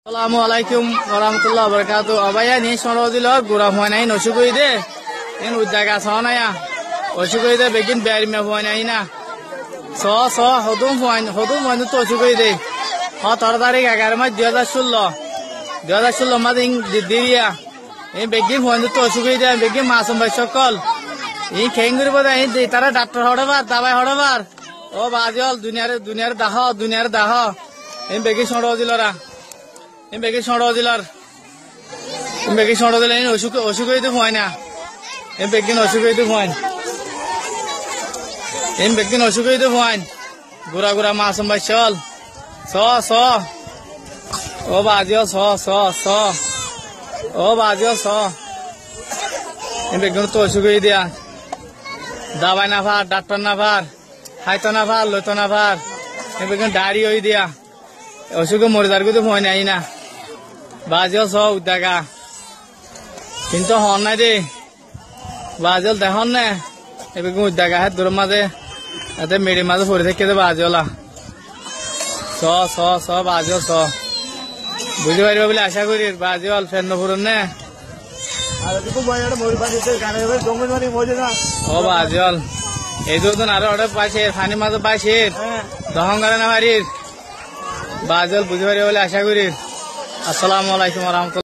আসসালামু আলাইকুম ওরহমতুল্লাহ বরকাতু অবাইয়া নি সরো দিল গুড়া হয় নাই নসু কই দে ইন উদ্দাগা সনায়া ওসু কই দে বেগিন বের মে হয় নাই না স হদুম হয় তো ওসু কই দে 17 তারিখ 11 মাস 2016 মাস ইং দিদিয়া এই বেগিন হয় তো ওসু কই দে বেগিন মাসুম ভাই সকল এই খেঙ্গুরি বদা এই তারা ডাক্তার হড়বার দাবাই হড়বার ও বাজল দুনিয়ার দাহ এই বেগিন সরো দিলরা em begi sondo dilar en osuk itu hoy na em begi osuk itu hoy em begi osuk itu hoy gura masam bai chol so o bajio so o bajio so em begi to osuk itu dia dabai na phar doctor na phar haito na phar loto na phar em begi dari hoi dia osuk mor dar ko to hoy na ina বাজল স উদ্দাগা কিন্তু হন নাই দে বাজল দেখুন না এবার উদ্দাগা হাত দূরের মাঝে এতে মেড়ির মাঝে পড়ে থেকে বাজলা স বাজল স বুঝতে পারবে বলে আশা করি বাজল ফের নপুরন না ও বাজল এই দুজন আরো অর্ডার পাইছে ফানি মাঝে পাইছে দহন করে না বাড়ির বাজল বুঝতে পারবে বলে আশা করি আসসালামু আলাইকুম ওয়া রাহমাতুল্লাহ।